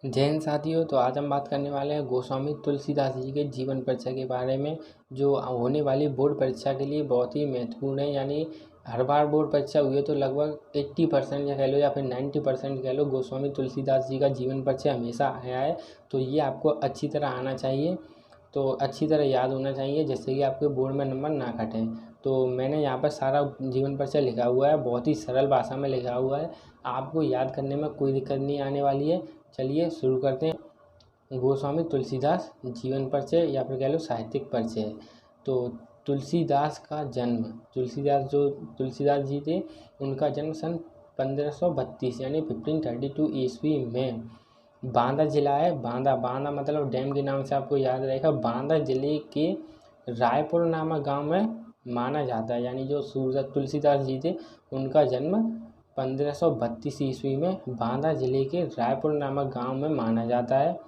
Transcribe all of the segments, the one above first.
जय हिंद साथियों। तो आज हम बात करने वाले हैं गोस्वामी तुलसीदास जी के जीवन परिचय के बारे में, जो होने वाली बोर्ड परीक्षा के लिए बहुत ही महत्वपूर्ण है। यानी हर बार बोर्ड परीक्षा हुई है तो लगभग 80% या कह लो या फिर 90% कह लो, गोस्वामी तुलसीदास जी का जीवन परिचय हमेशा आया है। तो ये आपको अच्छी तरह आना चाहिए, तो अच्छी तरह याद होना चाहिए, जिससे कि आपके बोर्ड में नंबर ना कटें। तो मैंने यहाँ पर सारा जीवन परिचय लिखा हुआ है, बहुत ही सरल भाषा में लिखा हुआ है, आपको याद करने में कोई दिक्कत नहीं आने वाली है। चलिए शुरू करते हैं। गोस्वामी तुलसीदास जीवन परिचय या फिर कह लो साहित्यिक परिचय। तो तुलसीदास का जन्म, तुलसीदास जी थे, उनका जन्म सन 1532 यानी 1532 ईस्वी में बांदा जिला है। बांदा मतलब डैम के नाम से आपको याद रहेगा। बांदा जिले के रायपुर नामक गांव में माना जाता है। यानी जो तुलसीदास जी थे, उनका जन्म 1532 ईस्वी में बांदा जिले के रायपुर नामक गांव में माना जाता है।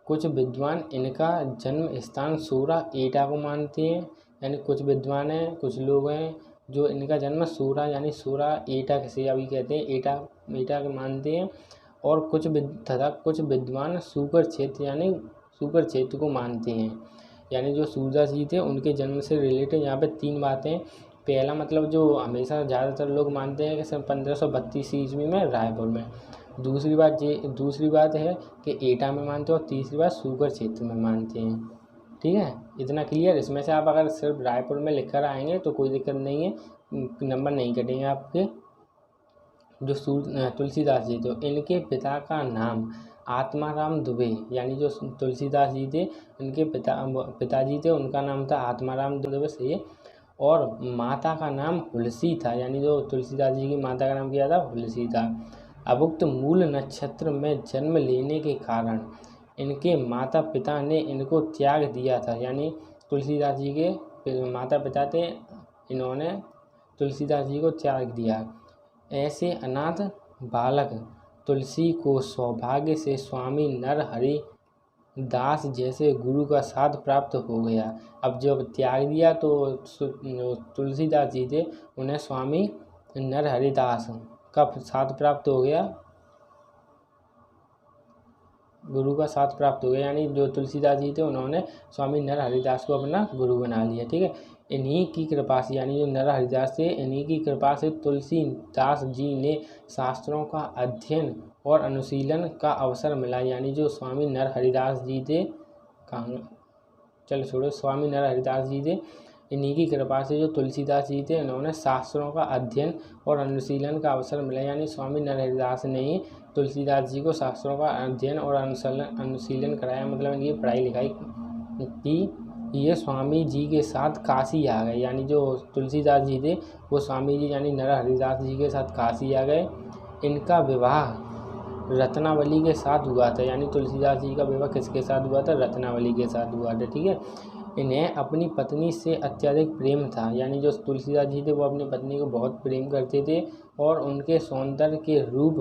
कुछ विद्वान इनका जन्म स्थान सूरा एटा को मानते हैं। यानी कुछ विद्वान हैं, कुछ लोग हैं जो इनका जन्म सूरा यानी सूरा एटा से अभी कहते हैं एटा को मानते हैं। और कुछ विद्वान सूकर क्षेत्र यानी सूकर क्षेत्र को मानते हैं। यानी जो सूरदास जी थे, उनके जन्म से रिलेटेड यहाँ पे 3 बातें। पहला मतलब जो हमेशा ज़्यादातर लोग मानते हैं कि सन 1532 ईस्वी में रायपुर में। दूसरी बात है कि एटा में मानते हैं, और तीसरी बात सूकर क्षेत्र में मानते हैं। ठीक है, इतना क्लियर। इसमें से आप अगर सिर्फ रायपुर में लिख कर आएंगे तो कोई दिक्कत नहीं है, नंबर नहीं कटेंगे आपके। जो तुलसीदास जी थे, इनके पिता का नाम आत्माराम दुबे, यानी जो तुलसीदास जी थे, इनके पिताजी थे, उनका नाम था आत्माराम दुबे से। और माता का नाम हुलसी था। यानी जो तुलसीदास जी की माता का नाम क्या था? हुलसी था। अभुक्त मूल नक्षत्र में जन्म लेने के कारण इनके माता पिता ने इनको त्याग दिया था। यानी तुलसीदास जी के माता पिता थे, इन्होंने तुलसीदास जी को त्याग दिया। ऐसे अनाथ बालक तुलसी को सौभाग्य से स्वामी नरहरि दास जैसे गुरु का साथ प्राप्त हो गया। अब जब त्याग दिया तो तुलसीदास जी थे, उन्हें स्वामी नरहरिदास का साथ प्राप्त हो गया, गुरु का साथ प्राप्त हो गया। यानी जो तुलसीदास जी थे, उन्होंने स्वामी नरहरिदास को अपना गुरु बना लिया। ठीक है, इन्हीं की कृपा से, यानी जो नरहरिदास थे, इन्हीं की कृपा से तुलसीदास जी ने शास्त्रों का अध्ययन और अनुशीलन का अवसर मिला। यानी जो स्वामी नरहरिदास जी थे, स्वामी नरहरिदास जी थे, इन्हीं की कृपा से जो तुलसीदास जी थे, इन्होंने शास्त्रों का अध्ययन और अनुशीलन का अवसर मिला। यानी स्वामी नरहरिदास ने ही तुलसीदास जी को शास्त्रों का अध्ययन और अनुशीलन कराया, मतलब इनकी पढ़ाई लिखाई की। ये स्वामी जी के साथ काशी आ गए। यानी जो तुलसीदास जी थे, वो स्वामी जी यानी नरहरिदास जी के साथ काशी आ गए। इनका विवाह रत्नावली के साथ हुआ था। यानी तुलसीदास जी का विवाह किसके साथ हुआ था? रत्नावली के साथ हुआ था। ठीक है, इन्हें अपनी पत्नी से अत्यधिक प्रेम था। यानी जो तुलसीदास जी थे, वो अपनी पत्नी को बहुत प्रेम करते थे और उनके सौंदर्य के रूप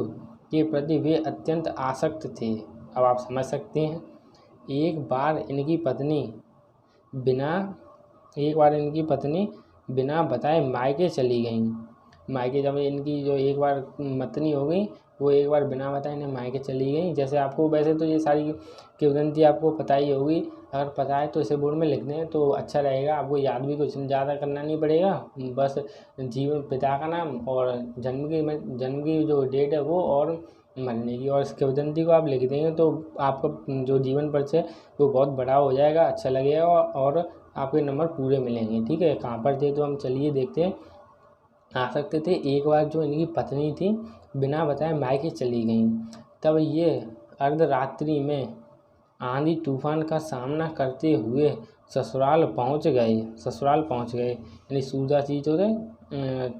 के प्रति वे अत्यंत आसक्त थे। अब आप समझ सकते हैं। एक बार इनकी पत्नी बिना बताए मायके चली गई। मायके जब इनकी जो एक बार मतनी हो गई, वो एक बार बिना बताए इन्हें मायके चली गई। जैसे आपको वैसे तो ये सारी किंवदंती आपको पता ही होगी, अगर पता है तो इसे बोर्ड में लिख दें तो अच्छा रहेगा। आपको याद भी कुछ ज़्यादा करना नहीं पड़ेगा, बस जीवन पिता का नाम और जन्म की जो डेट है वो, और मरने की, और इस किंवदंती को आप लिख देंगे तो आपका जो जीवन परिचय वो बहुत बड़ा हो जाएगा, अच्छा लगेगा और आपके नंबर पूरे मिलेंगे। ठीक है, कहाँ पर थे तो हम चलिए देखते हैं। आ सकते थे, एक बार जो इनकी पत्नी थी बिना बताए मायके चली गई। तब ये अर्धरात्रि में आंधी तूफान का सामना करते हुए ससुराल पहुंच गए। यानी सूरदास जी जो थे,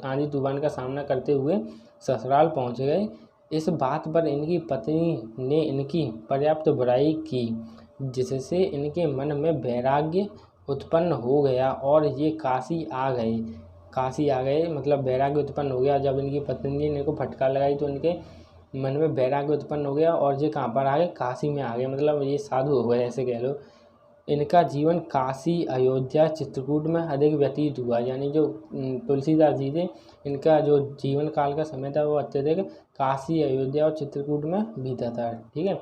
आंधी तूफान का सामना करते हुए ससुराल पहुंच गए। इस बात पर इनकी पत्नी ने इनकी पर्याप्त बुराई की, जिससे इनके मन में वैराग्य उत्पन्न हो गया और ये काशी आ गए। मतलब वैराग्य उत्पन्न हो गया। जब इनकी पत्नी ने इनको फटकार लगाई तो इनके मन में वैराग्य उत्पन्न हो गया और ये कहाँ पर आ गए? काशी में आ गए। मतलब ये साधु हो गए, ऐसे कह लो। इनका जीवन काशी, अयोध्या, चित्रकूट में अधिक व्यतीत हुआ। यानी जो तुलसीदास जी थे, इनका जो जीवन काल का समय था वो अत्यधिक काशी, अयोध्या और चित्रकूट में बीता था। ठीक है,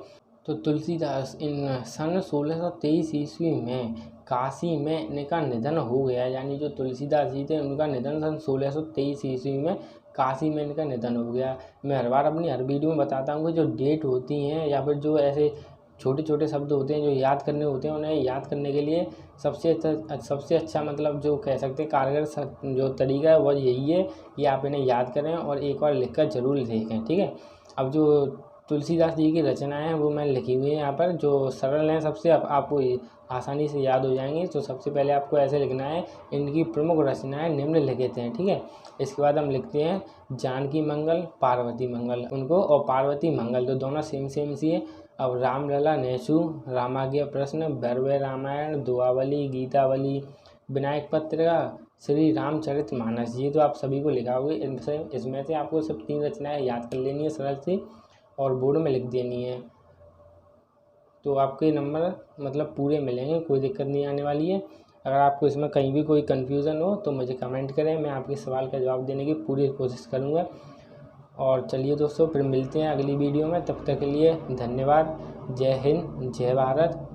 तो तुलसीदास इन सन 1623 ईस्वी में काशी में इनका निधन हो गया। यानी जो तुलसीदास जी थे उनका निधन सन 1623 ईस्वी में काशी में इनका निधन हो गया। मैं हर बार अपनी हर वीडियो में बताता हूँ कि जो डेट होती हैं या फिर जो ऐसे छोटे छोटे शब्द होते हैं जो याद करने होते हैं, उन्हें याद करने के लिए सबसे अच्छा मतलब जो कह सकते हैं कारगर जो तरीका है वो यही है कि आप इन्हें याद करें और एक बार लिख कर ज़रूर देखें। ठीक है। अब जो तुलसीदास जी की रचनाएं हैं वो मैंने लिखी हुई है यहाँ पर, जो सरल हैं सबसे, आपको आसानी से याद हो जाएंगी। तो सबसे पहले आपको ऐसे लिखना है, इनकी प्रमुख रचनाएं निम्नलिखित हैं। ठीक है। इसके बाद हम लिखते हैं जानकी मंगल, पार्वती मंगल उनको, और पार्वती मंगल तो दोनों सेम सी है। अब रामलला नेसु, रामाज्ञा प्रश्न, भैरव रामायण, दुआवली, गीतावली, विनायक पत्रिका, श्री रामचरित मानस, ये तो आप सभी को लिखा होगा। इसमें से आपको सिर्फ 3 रचनाएं याद कर लेनी है सरल सी और बोर्ड में लिख देनी है। तो आपके नंबर मतलब पूरे मिलेंगे, कोई दिक्कत नहीं आने वाली है। अगर आपको इसमें कहीं भी कोई कन्फ्यूज़न हो तो मुझे कमेंट करें, मैं आपके सवाल का जवाब देने की पूरी कोशिश करूँगा। और चलिए दोस्तों, फिर मिलते हैं अगली वीडियो में। तब तक के लिए धन्यवाद। जय हिंद, जय भारत।